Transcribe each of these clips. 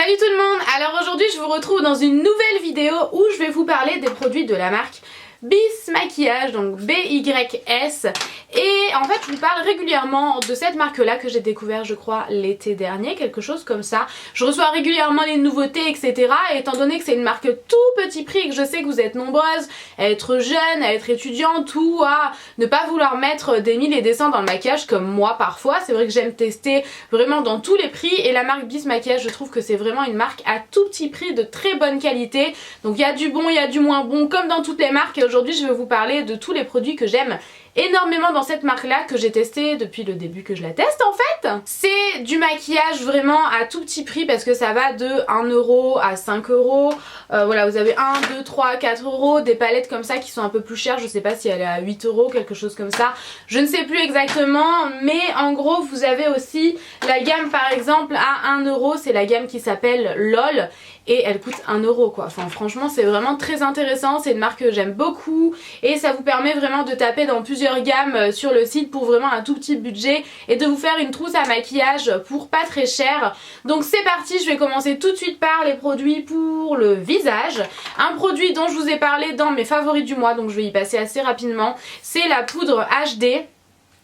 Salut tout le monde. Alors aujourd'hui je vous retrouve dans une nouvelle vidéo où je vais vous parler des produits de la marque Bis Maquillage, donc BYS, et en fait je vous parle régulièrement de cette marque là que j'ai découvert je crois l'été dernier, quelque chose comme ça. Je reçois régulièrement les nouveautés etc, et étant donné que c'est une marque tout petit prix et que je sais que vous êtes nombreuses à être jeunes, à être étudiantes ou à ne pas vouloir mettre des 1000 et des cents dans le maquillage comme moi parfois, c'est vrai que j'aime tester vraiment dans tous les prix, et la marque Bis Maquillage je trouve que c'est vraiment une marque à tout petit prix de très bonne qualité. Donc il y a du bon, il y a du moins bon comme dans toutes les marques, et aujourd'hui je vais vous parler de tous les produits que j'aime énormément dans cette marque là, que j'ai testé depuis le début que je la teste en fait. C'est du maquillage vraiment à tout petit prix parce que ça va de 1€ à 5€. Voilà, vous avez 1, 2, 3, 4€, des palettes comme ça qui sont un peu plus chères, je sais pas si elle est à 8€, quelque chose comme ça, je ne sais plus exactement, mais en gros vous avez aussi la gamme par exemple à 1€, c'est la gamme qui s'appelle LOL et elle coûte 1€ quoi. Enfin franchement c'est vraiment très intéressant, c'est une marque que j'aime beaucoup et ça vous permet vraiment de taper dans plusieurs gammes sur le site pour vraiment un tout petit budget et de vous faire une trousse à maquillage pour pas très cher. Donc c'est parti, je vais commencer tout de suite par les produits pour le visage. Un produit dont je vous ai parlé dans mes favoris du mois, donc je vais y passer assez rapidement, c'est la poudre HD.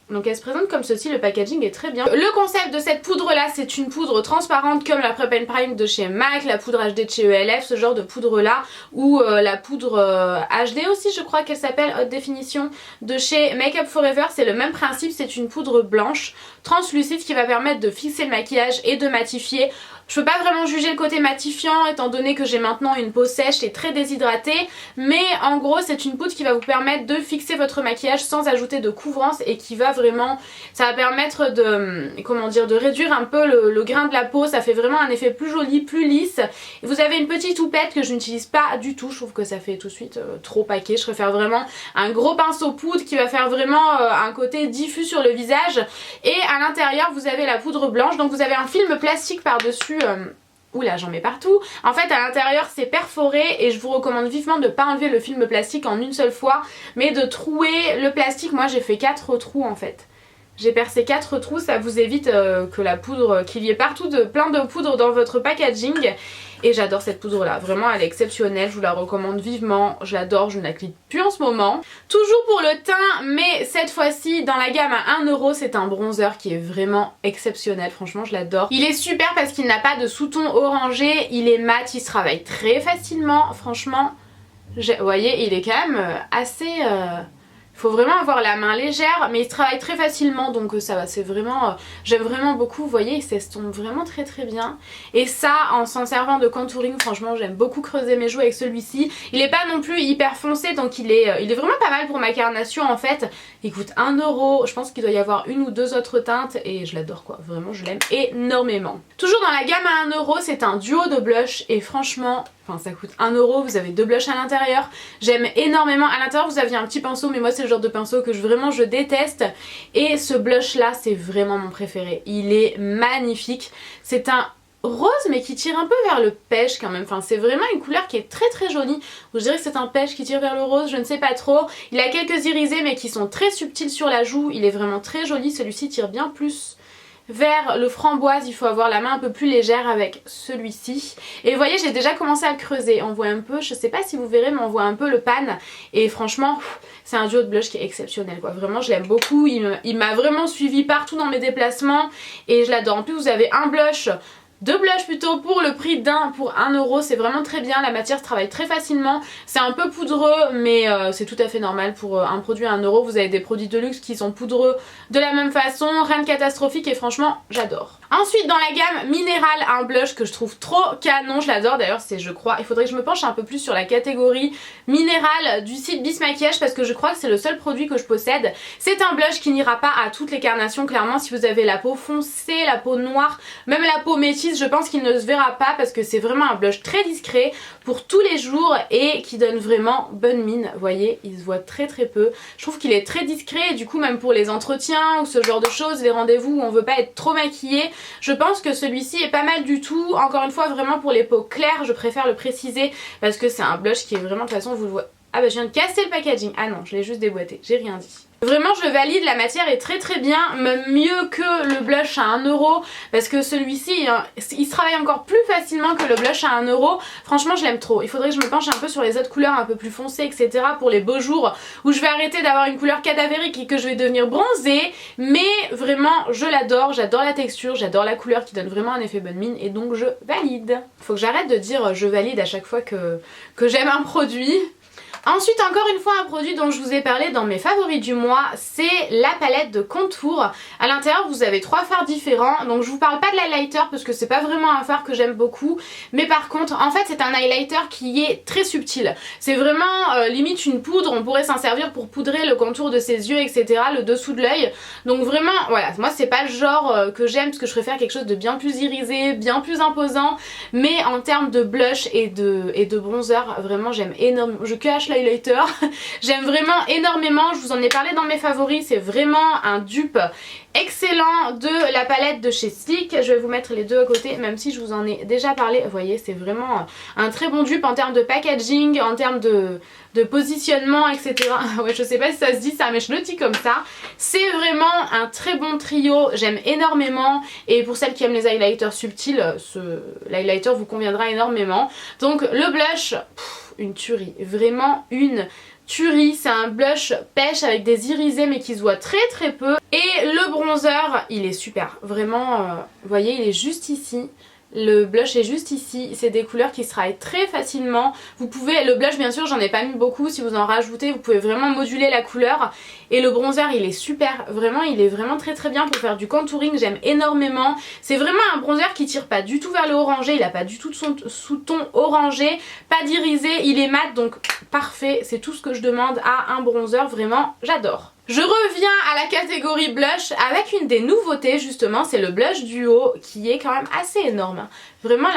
Donc elle se présente comme ceci, le packaging est très bien. Le concept de cette poudre là, c'est une poudre transparente comme la Prep and Prime de chez MAC, la poudre HD de chez ELF, ce genre de poudre là, ou la poudre HD aussi je crois qu'elle s'appelle, haute définition, de chez Make Up For Ever. C'est le même principe, c'est une poudre blanche translucide qui va permettre de fixer le maquillage et de matifier. Je peux pas vraiment juger le côté matifiant étant donné que j'ai maintenant une peau sèche et très déshydratée, mais en gros c'est une poudre qui va vous permettre de fixer votre maquillage sans ajouter de couvrance et qui va vraiment, ça va permettre de, comment dire, de réduire un peu le grain de la peau, ça fait vraiment un effet plus joli, plus lisse. Et vous avez une petite houppette que je n'utilise pas du tout, je trouve que ça fait tout de suite trop paquet, je préfère vraiment un gros pinceau poudre qui va faire vraiment un côté diffus sur le visage. Et à l'intérieur vous avez la poudre blanche, donc vous avez un film plastique par dessus. Oula, j'en mets partout. En fait à l'intérieur c'est perforé et je vous recommande vivement de ne pas enlever le film plastique en une seule fois, mais de trouer le plastique. Moi j'ai fait 4 trous en fait. J'ai percé 4 trous, ça vous évite que la poudre, qu'il y ait partout plein de poudre dans votre packaging. Et j'adore cette poudre là, vraiment elle est exceptionnelle, je vous la recommande vivement, je l'adore, je ne la clique plus en ce moment. Toujours pour le teint, mais cette fois-ci dans la gamme à 1€, c'est un bronzer qui est vraiment exceptionnel, franchement je l'adore. Il est super parce qu'il n'a pas de sous-ton orangé, il est mat, il se travaille très facilement, franchement, vous voyez il est quand même assez... Faut vraiment avoir la main légère, mais il travaille très facilement, donc ça va, c'est vraiment, j'aime vraiment beaucoup, vous voyez il s'estompe vraiment très très bien. Et ça en s'en servant de contouring, franchement j'aime beaucoup creuser mes joues avec celui-ci. Il est pas non plus hyper foncé, donc il est vraiment pas mal pour ma carnation en fait. Il coûte 1€, je pense qu'il doit y avoir une ou deux autres teintes et je l'adore quoi, vraiment je l'aime énormément. Toujours dans la gamme à 1€, c'est un duo de blush et franchement... Enfin ça coûte 1€, vous avez 2 blushs à l'intérieur, j'aime énormément. À l'intérieur vous aviez un petit pinceau, mais moi c'est le genre de pinceau que vraiment je déteste. Et ce blush là c'est vraiment mon préféré, il est magnifique. C'est un rose mais qui tire un peu vers le pêche quand même, enfin c'est vraiment une couleur qui est très très jolie. Je dirais que c'est un pêche qui tire vers le rose, je ne sais pas trop. Il a quelques irisés mais qui sont très subtils sur la joue, il est vraiment très joli. Celui-ci tire bien plus vers le framboise, il faut avoir la main un peu plus légère avec celui-ci. Et vous voyez j'ai déjà commencé à le creuser, on voit un peu, je sais pas si vous verrez mais on voit un peu le pan. Et franchement c'est un duo de blush qui est exceptionnel quoi, vraiment je l'aime beaucoup, il m'a vraiment suivi partout dans mes déplacements et je l'adore. En plus vous avez un blush, 2 blushs plutôt pour le prix d'un pour 1€, c'est vraiment très bien, la matière se travaille très facilement, c'est un peu poudreux mais c'est tout à fait normal pour un produit à 1€, vous avez des produits de luxe qui sont poudreux de la même façon, rien de catastrophique et franchement j'adore. Ensuite dans la gamme minérale, un blush que je trouve trop canon, je l'adore d'ailleurs, c'est je crois, il faudrait que je me penche un peu plus sur la catégorie minérale du site Bis Maquillage parce que je crois que c'est le seul produit que je possède. C'est un blush qui n'ira pas à toutes les carnations, clairement si vous avez la peau foncée, la peau noire, même la peau métisse, je pense qu'il ne se verra pas parce que c'est vraiment un blush très discret pour tous les jours et qui donne vraiment bonne mine. Vous voyez il se voit très très peu, je trouve qu'il est très discret et du coup même pour les entretiens ou ce genre de choses, les rendez-vous où on veut pas être trop maquillé, je pense que celui-ci est pas mal du tout. Encore une fois vraiment pour les peaux claires je préfère le préciser parce que c'est un blush qui est vraiment, de toute façon vous le voyez. Ah bah je viens de casser le packaging, ah non je l'ai juste déboîté, j'ai rien dit. Vraiment je le valide, la matière est très très bien, même mieux que le blush à 1 euro parce que celui-ci il se travaille encore plus facilement que le blush à 1 euro. Franchement je l'aime trop. Il faudrait que je me penche un peu sur les autres couleurs un peu plus foncées etc. pour les beaux jours où je vais arrêter d'avoir une couleur cadavérique et que je vais devenir bronzée. Mais vraiment je l'adore, j'adore la texture, j'adore la couleur qui donne vraiment un effet bonne mine et donc je valide. Faut que j'arrête de dire je valide à chaque fois que j'aime un produit. Ensuite encore une fois un produit dont je vous ai parlé dans mes favoris du mois, c'est la palette de contour. À l'intérieur vous avez 3 fards différents, donc je vous parle pas de l'highlighter parce que c'est pas vraiment un fard que j'aime beaucoup, mais par contre en fait c'est un highlighter qui est très subtil. C'est vraiment limite une poudre, on pourrait s'en servir pour poudrer le contour de ses yeux etc, le dessous de l'œil. Donc vraiment voilà, moi c'est pas le genre que j'aime parce que je préfère quelque chose de bien plus irisé, bien plus imposant, mais en termes de blush et de bronzer vraiment j'aime énormément, je cache l'highlighter. J'aime vraiment énormément, je vous en ai parlé dans mes favoris, c'est vraiment un dupe excellent de la palette de chez Sleek. Je vais vous mettre les deux à côté même si je vous en ai déjà parlé. Vous voyez c'est vraiment un très bon dupe en termes de packaging, en termes de positionnement etc. Ouais je sais pas si ça se dit ça mais je le dis comme ça. C'est vraiment un très bon trio, j'aime énormément et pour celles qui aiment les highlighters subtils, l'highlighter vous conviendra énormément. Donc le blush, une tuerie, vraiment une tuerie, c'est un blush pêche avec des irisés mais qui se voit très très peu. Et le bronzer il est super, vraiment vous voyez il est juste ici. Le blush est juste ici, c'est des couleurs qui se travaillent très facilement. Vous pouvez, le blush bien sûr j'en ai pas mis beaucoup, si vous en rajoutez vous pouvez vraiment moduler la couleur. Et le bronzer il est super, vraiment il est vraiment très très bien pour faire du contouring, j'aime énormément. C'est vraiment un bronzer qui tire pas du tout vers le orangé, il a pas du tout de sous-ton orangé, pas d'irisé, il est mat donc parfait, c'est tout ce que je demande à un bronzer, vraiment j'adore. Je reviens à la catégorie blush avec une des nouveautés justement, c'est le blush duo qui est quand même assez énorme. Vraiment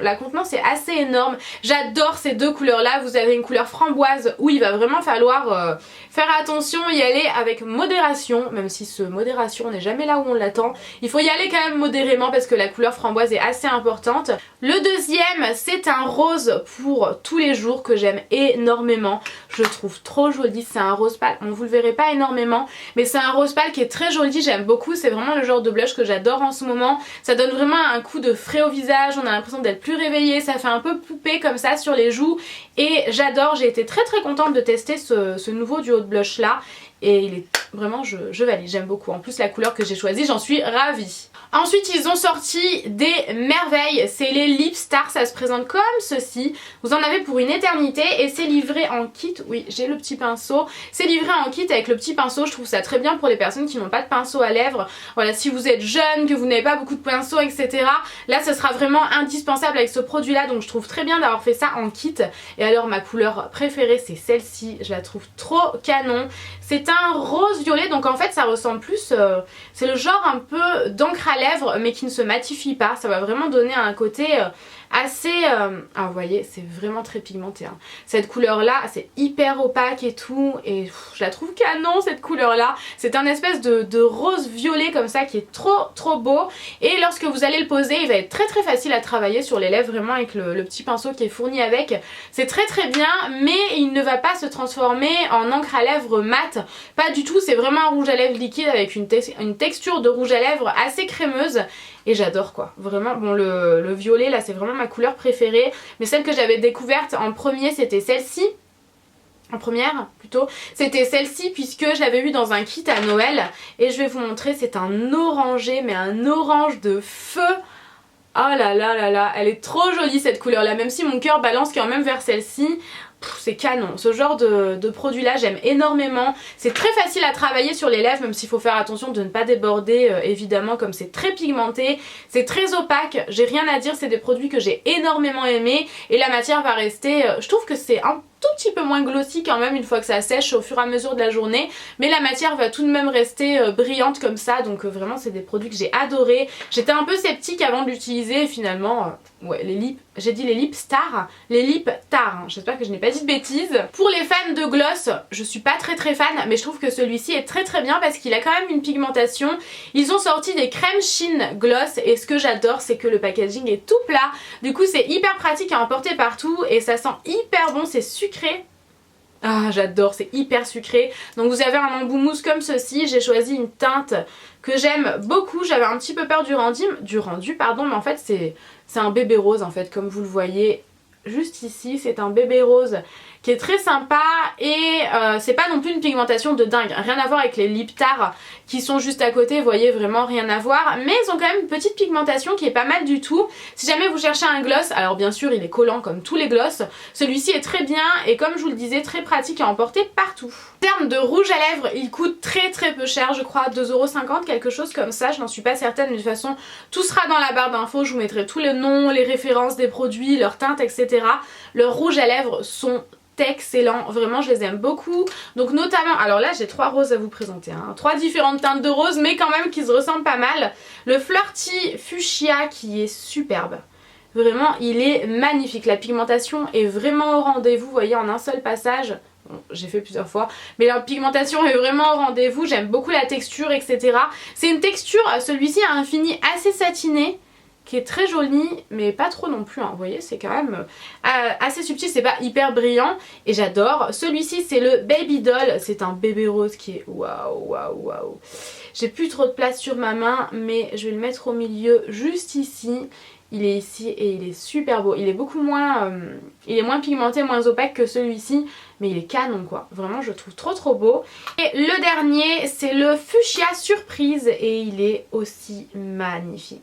la contenance est assez énorme. J'adore ces deux couleurs là. Vous avez une couleur framboise où il va vraiment falloir faire attention, y aller avec modération. Même si ce modération n'est jamais là où on l'attend. Il faut y aller quand même modérément parce que la couleur framboise est assez importante. Le deuxième c'est un rose pour tous les jours que j'aime énormément. Je le trouve trop joli. C'est un rose pâle. Bon vous le verrez pas énormément mais c'est un rose pâle qui est très joli. J'aime beaucoup. C'est vraiment le genre de blush que j'adore en ce moment. Ça donne vraiment un coup de frais au visage. On a l'impression d'être plus réveillé, ça fait un peu poupée comme ça sur les joues et j'adore, j'ai été très très contente de tester ce nouveau duo de blush là et il est vraiment, je valide, j'aime beaucoup. En plus la couleur que j'ai choisie, j'en suis ravie. Ensuite ils ont sorti des merveilles, c'est les Lip Star, ça se présente comme ceci. Vous en avez pour une éternité et c'est livré en kit, oui j'ai le petit pinceau. C'est livré en kit avec le petit pinceau, je trouve ça très bien pour les personnes qui n'ont pas de pinceau à lèvres. Voilà, si vous êtes jeune, que vous n'avez pas beaucoup de pinceaux etc. Là ce sera vraiment indispensable avec ce produit là, donc je trouve très bien d'avoir fait ça en kit. Et alors ma couleur préférée c'est celle-ci, je la trouve trop canon. C'est un rose violet donc en fait ça ressemble plus, c'est le genre un peu d'encre à lèvres mais qui ne se matifie pas, ça va vraiment donner un côté assez, ah vous voyez c'est vraiment très pigmenté hein. Cette couleur là c'est hyper opaque et tout et je la trouve canon cette couleur là. C'est un espèce de rose violet comme ça qui est trop beau et lorsque vous allez le poser il va être très très facile à travailler sur les lèvres vraiment avec le petit pinceau qui est fourni avec. C'est très très bien mais il ne va pas se transformer en encre à lèvres mat, pas du tout, c'est vraiment un rouge à lèvres liquide avec une texture de rouge à lèvres assez crémeuse. Et j'adore quoi, vraiment. Bon le violet là c'est vraiment ma couleur préférée, mais celle que j'avais découverte en premier c'était celle-ci. En première plutôt, c'était celle-ci puisque je l'avais eu dans un kit à Noël. Et je vais vous montrer, c'est un orangé, mais un orange de feu. Oh là là là là, elle est trop jolie cette couleur là, même si mon cœur balance quand même vers celle-ci. C'est canon, ce genre de produit là j'aime énormément. C'est très facile à travailler sur les lèvres même s'il faut faire attention de ne pas déborder évidemment comme c'est très pigmenté. C'est très opaque, j'ai rien à dire, c'est des produits que j'ai énormément aimés et la matière va rester, je trouve que c'est un tout petit peu moins glossy quand même une fois que ça sèche au fur et à mesure de la journée, mais la matière va tout de même rester brillante comme ça, donc vraiment c'est des produits que j'ai adorés. J'étais un peu sceptique avant de l'utiliser et finalement ouais les lips, j'ai dit les Lip Star, les Lip Tar, hein. J'espère que je n'ai pas dit de bêtises. Pour les fans de gloss, je suis pas très fan mais je trouve que celui-ci est très bien parce qu'il a quand même une pigmentation. Ils ont sorti des crèmes Sheen Gloss et ce que j'adore c'est que le packaging est tout plat, du coup c'est hyper pratique à emporter partout et ça sent hyper bon, c'est sucré. Ah, j'adore, c'est hyper sucré. Donc vous avez un embout mousse comme ceci. J'ai choisi une teinte que j'aime beaucoup. J'avais un petit peu peur du rendu, mais en fait c'est un bébé rose en fait, comme vous le voyez juste ici. C'est un bébé rose qui est très sympa et c'est pas non plus une pigmentation de dingue. Rien à voir avec les lip tar qui sont juste à côté, vous voyez, vraiment rien à voir. Mais ils ont quand même une petite pigmentation qui est pas mal du tout. Si jamais vous cherchez un gloss, alors bien sûr il est collant comme tous les gloss, celui-ci est très bien et comme je vous le disais, très pratique à emporter partout. En termes de rouge à lèvres, il coûte très peu cher, je crois 2,50 €, quelque chose comme ça, je n'en suis pas certaine, mais de toute façon tout sera dans la barre d'infos, je vous mettrai tous les noms, les références des produits, leurs teintes, etc. Leurs rouges à lèvres sont excellents, vraiment je les aime beaucoup. Donc notamment, alors là j'ai 3 roses à vous présenter, 3 différentes teintes de roses mais quand même qui se ressemblent pas mal. Le Flirty Fuchsia qui est superbe, vraiment il est magnifique, la pigmentation est vraiment au rendez-vous, vous voyez, en un seul passage. Bon, j'ai fait plusieurs fois, mais la pigmentation est vraiment au rendez-vous, j'aime beaucoup la texture, etc. C'est une texture, celui-ci a un fini assez satiné, qui est très joli mais pas trop non plus, vous voyez, c'est quand même assez subtil, c'est pas hyper brillant et j'adore. Celui-ci c'est le Baby Doll, c'est un bébé rose qui est waouh. J'ai plus trop de place sur ma main mais je vais le mettre au milieu juste ici. Il est ici et il est super beau, il est beaucoup moins il est moins pigmenté, moins opaque que celui-ci, mais il est canon quoi, vraiment je le trouve trop beau. Et le dernier c'est le Fuchsia Surprise et il est aussi magnifique.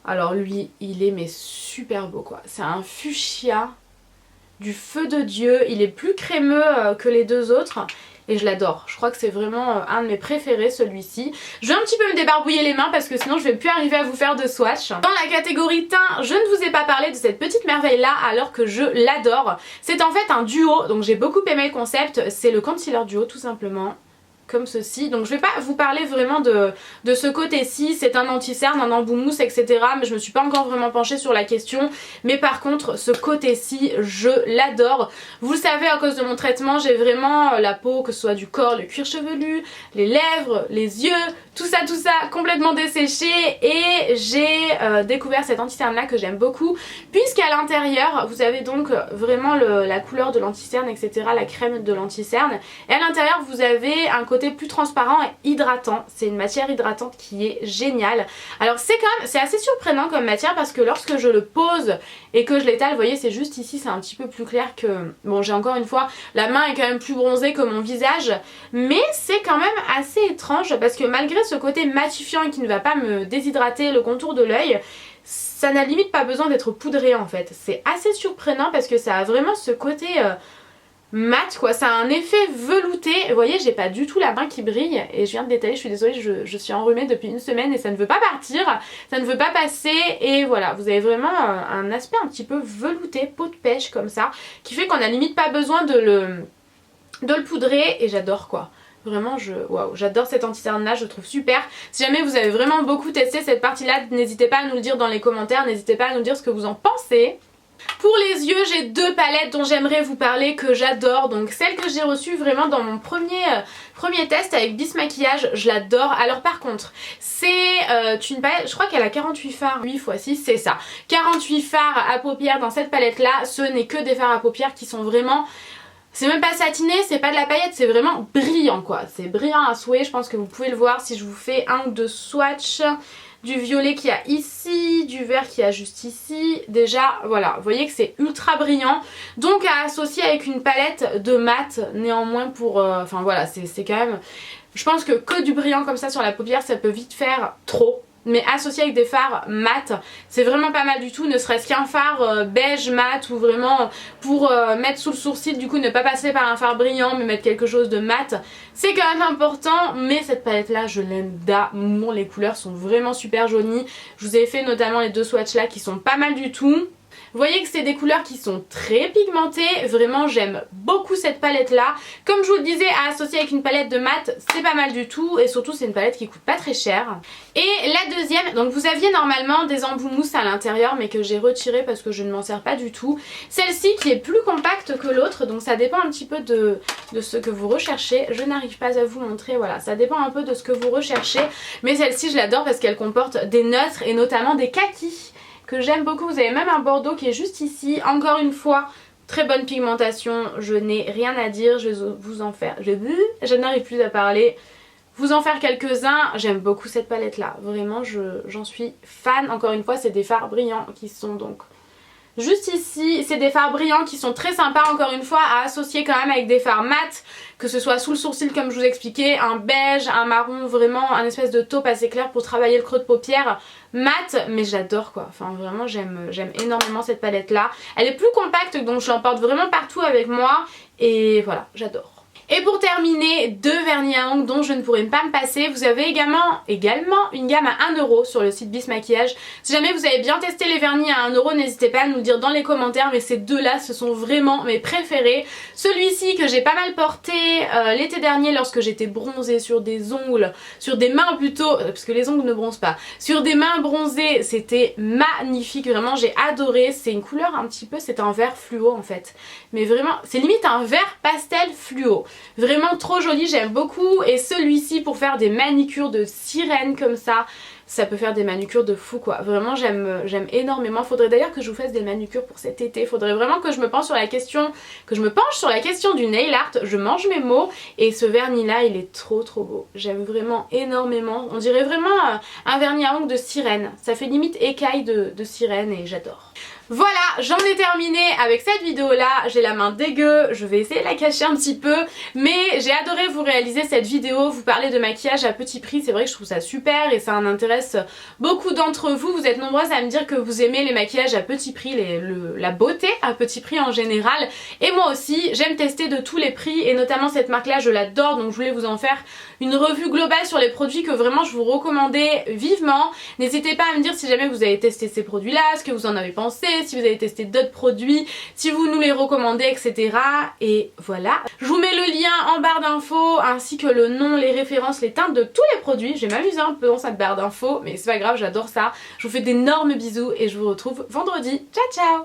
Alors lui, il est mais super beau quoi. C'est un fuchsia du feu de Dieu. Il est plus crémeux que les deux autres et je l'adore. Je crois que c'est vraiment un de mes préférés, celui-ci. Je vais un petit peu me débarbouiller les mains parce que sinon je vais plus arriver à vous faire de swatch. Dans la catégorie teint, je ne vous ai pas parlé de cette petite merveille là alors que je l'adore. C'est en fait un duo, donc j'ai beaucoup aimé le concept. C'est le concealer duo tout simplement. Comme ceci, donc je vais pas vous parler vraiment de ce côté-ci, c'est un anti-cerne, un embout mousse, etc. Mais je me suis pas encore vraiment penchée sur la question. Mais par contre, ce côté-ci, je l'adore. Vous le savez, à cause de mon traitement, j'ai vraiment la peau, que ce soit du corps, le cuir chevelu, les lèvres, les yeux, tout ça complètement desséché. Et j'ai découvert cet anti-cerne là que j'aime beaucoup, puisqu'à l'intérieur, vous avez donc vraiment la couleur de l'anti-cerne, etc. La crème de l'anti-cerne. Et à l'intérieur, vous avez un côté plus transparent et hydratant. C'est une matière hydratante qui est géniale. Alors c'est assez surprenant comme matière parce que lorsque je le pose et que je l'étale, vous voyez, c'est juste ici, c'est un petit peu plus clair que... Bon, j'ai encore une fois, la main est quand même plus bronzée que mon visage, mais c'est quand même assez étrange parce que malgré ce côté matifiant et qui ne va pas me déshydrater le contour de l'œil, ça n'a limite pas besoin d'être poudré en fait. C'est assez surprenant parce que ça a vraiment ce côté... mat quoi, ça a un effet velouté. Vous voyez, j'ai pas du tout la main qui brille et je viens de détailler, je suis désolée, je suis enrhumée depuis une semaine et ça ne veut pas partir, ça ne veut pas passer et voilà, vous avez vraiment un aspect un petit peu velouté, peau de pêche comme ça, qui fait qu'on a limite pas besoin de le poudrer et j'adore quoi. Vraiment, waouh, j'adore cet anti-cerne là, je le trouve super. Si jamais vous avez vraiment beaucoup testé cette partie là, n'hésitez pas à nous le dire dans les commentaires, n'hésitez pas à nous dire ce que vous en pensez. Pour les yeux, j'ai 2 palettes dont j'aimerais vous parler que j'adore. Donc celle que j'ai reçue vraiment dans mon premier test avec Bis Maquillage, je l'adore. Alors par contre, c'est une palette, je crois qu'elle a 48 fards, 8 x 6, c'est ça. 48 fards à paupières dans cette palette là, ce n'est que des fards à paupières qui sont vraiment... C'est même pas satiné, c'est pas de la paillette, c'est vraiment brillant quoi. C'est brillant à souhait, je pense que vous pouvez le voir si je vous fais un ou deux swatchs. Du violet qu'il y a ici, du vert qu'il y a juste ici. Déjà, voilà, vous voyez que c'est ultra brillant. Donc à associer avec une palette de mat, néanmoins pour... Enfin voilà, c'est quand même... Je pense que du brillant comme ça sur la paupière, ça peut vite faire trop. Mais associé avec des fards mat, c'est vraiment pas mal du tout, ne serait-ce qu'un fard beige mat ou vraiment pour mettre sous le sourcil, du coup ne pas passer par un fard brillant mais mettre quelque chose de mat, c'est quand même important. Mais cette palette là je l'aime d'amour, les couleurs sont vraiment super jolies, je vous ai fait notamment les 2 swatchs là qui sont pas mal du tout. Vous voyez que c'est des couleurs qui sont très pigmentées, vraiment j'aime beaucoup cette palette là. Comme je vous le disais, à associer avec une palette de mat, c'est pas mal du tout et surtout c'est une palette qui coûte pas très cher. Et la deuxième, donc vous aviez normalement des embouts mousse à l'intérieur mais que j'ai retiré parce que je ne m'en sers pas du tout. Celle-ci qui est plus compacte que l'autre, donc ça dépend un petit peu de ce que vous recherchez. Je n'arrive pas à vous montrer, voilà, ça dépend un peu de ce que vous recherchez. Mais celle-ci je l'adore parce qu'elle comporte des neutres et notamment des kakis que j'aime beaucoup. Vous avez même un bordeaux qui est juste ici, encore une fois Très bonne pigmentation, je n'ai rien à dire, je vais vous en faire, je n'arrive plus à parler, vous en faire quelques-uns. J'aime beaucoup cette palette là, vraiment j'en suis fan. Encore une fois, c'est des fards brillants qui sont donc juste ici. C'est des fards brillants qui sont très sympas encore une fois à associer quand même avec des fards mat, que ce soit sous le sourcil comme je vous expliquais, un beige, un marron, vraiment un espèce de taupe assez clair pour travailler le creux de paupière mat, mais j'adore quoi. Enfin vraiment j'aime énormément cette palette là. Elle est plus compacte donc je l'emporte vraiment partout avec moi et voilà, j'adore. Et pour terminer, 2 vernis à ongles dont je ne pourrais pas me passer. Vous avez également une gamme à 1€ sur le site Bis Maquillage. Si jamais vous avez bien testé les vernis à 1€, n'hésitez pas à nous le dire dans les commentaires, mais ces deux là ce sont vraiment mes préférés. Celui-ci que j'ai pas mal porté l'été dernier lorsque j'étais bronzée sur des ongles, sur des mains plutôt, parce que les ongles ne bronzent pas, sur des mains bronzées, c'était magnifique, vraiment j'ai adoré. C'est une couleur un petit peu, c'est un vert fluo en fait, mais vraiment c'est limite un vert pastel fluo. Vraiment trop joli, j'aime beaucoup. Et celui-ci pour faire des manicures de sirène comme ça peut faire des manucures de fou quoi. Vraiment j'aime énormément. Faudrait d'ailleurs que je vous fasse des manucures pour cet été. Faudrait vraiment que je me penche sur la question du nail art. Je mange mes mots et ce vernis là il est trop beau. J'aime vraiment énormément. On dirait vraiment un vernis à ongles de sirène. Ça fait limite écaille de sirène et j'adore. Voilà, j'en ai terminé avec cette vidéo là, j'ai la main dégueu, je vais essayer de la cacher un petit peu, mais j'ai adoré vous réaliser cette vidéo, vous parler de maquillage à petit prix. C'est vrai que je trouve ça super et ça en intéresse beaucoup d'entre vous. Vous êtes nombreuses à me dire que vous aimez les maquillages à petit prix, la beauté à petit prix en général, et moi aussi j'aime tester de tous les prix et notamment cette marque là je l'adore, donc je voulais vous en faire une revue globale sur les produits que vraiment je vous recommandais vivement. N'hésitez pas à me dire si jamais vous avez testé ces produits là, ce que vous en avez pensé, si vous avez testé d'autres produits, si vous nous les recommandez, etc. Et voilà. Je vous mets le lien en barre d'infos ainsi que le nom, les références, les teintes de tous les produits. Je vais m'amuser un peu dans cette barre d'infos, mais c'est pas grave, j'adore ça. Je vous fais d'énormes bisous et je vous retrouve vendredi. Ciao ciao!